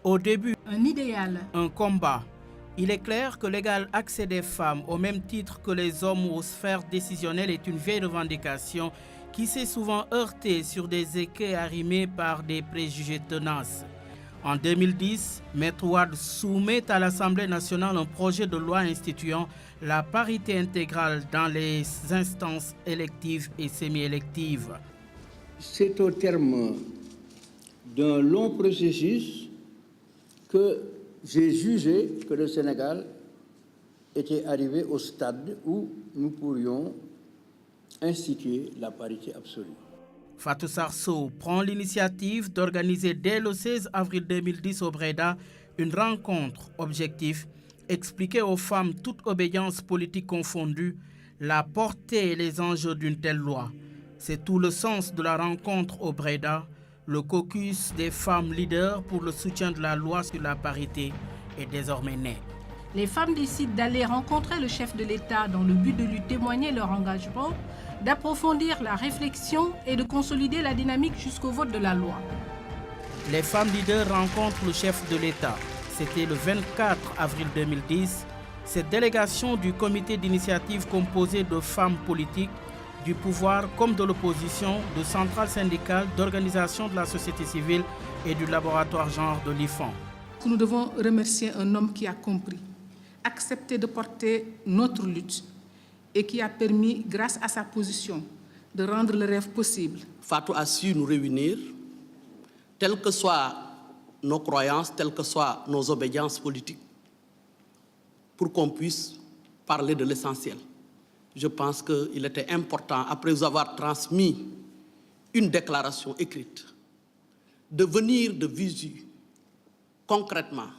Au début, un idéal, un combat. Il est clair que l'égal accès des femmes au même titre que les hommes aux sphères décisionnelles est une vieille revendication qui s'est souvent heurtée sur des écueils arrimés par des préjugés tenaces. En 2010, Maître Wade soumet à l'Assemblée nationale un projet de loi instituant la parité intégrale dans les instances électives et semi-électives. C'est au terme d'un long processus que j'ai jugé que le Sénégal était arrivé au stade où nous pourrions instituer la parité absolue. Fatou Sarsow prend l'initiative d'organiser dès le 16 avril 2010 au Bréda une rencontre objective, expliquer aux femmes, toute obédience politique confondue, la portée et les enjeux d'une telle loi. C'est tout le sens de la rencontre au Bréda. Le caucus des femmes leaders pour le soutien de la loi sur la parité est désormais né. Les femmes décident d'aller rencontrer le chef de l'État dans le but de lui témoigner leur engagement, d'approfondir la réflexion et de consolider la dynamique jusqu'au vote de la loi. Les femmes leaders rencontrent le chef de l'État. C'était le 24 avril 2010. Cette délégation du comité d'initiative composée de femmes politiques, du pouvoir comme de l'opposition, de centrales syndicales, d'organisations de la société civile et du laboratoire genre de l'IFAN. Nous devons remercier un homme qui a compris, accepté de porter notre lutte et qui a permis, grâce à sa position, de rendre le rêve possible. Fatou a su nous réunir, telles que soient nos croyances, telles que soient nos obédiences politiques, pour qu'on puisse parler de l'essentiel. Je pense qu'il était important, après vous avoir transmis une déclaration écrite, de venir de visu, concrètement,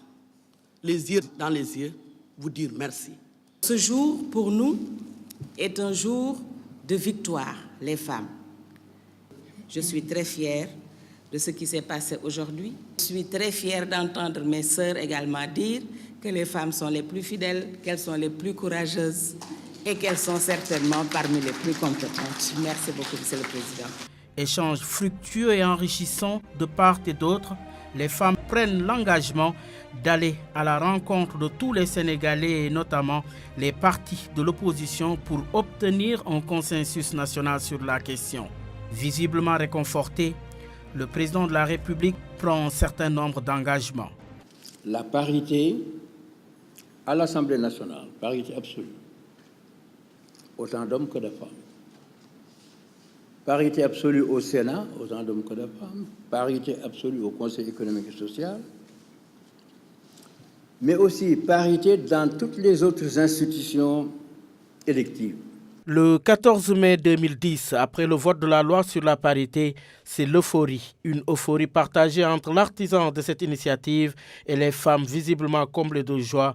les yeux dans les yeux, vous dire merci. Ce jour, pour nous, est un jour de victoire, les femmes. Je suis très fière de ce qui s'est passé aujourd'hui. Je suis très fière d'entendre mes sœurs également dire que les femmes sont les plus fidèles, qu'elles sont les plus courageuses et qu'elles sont certainement parmi les plus compétentes. Merci beaucoup, Monsieur le Président. Échange fructueux et enrichissant de part et d'autre, les femmes prennent l'engagement d'aller à la rencontre de tous les Sénégalais et notamment les partis de l'opposition pour obtenir un consensus national sur la question. Visiblement réconforté, le président de la République prend un certain nombre d'engagements. La parité à l'Assemblée nationale, parité absolue, autant d'hommes que de femmes. Parité absolue au Sénat, autant d'hommes que de femmes. Parité absolue au Conseil économique et social. Mais aussi parité dans toutes les autres institutions électives. Le 14 mai 2010, après le vote de la loi sur la parité, c'est l'euphorie. Une euphorie partagée entre l'artisan de cette initiative et les femmes visiblement comblées de joie.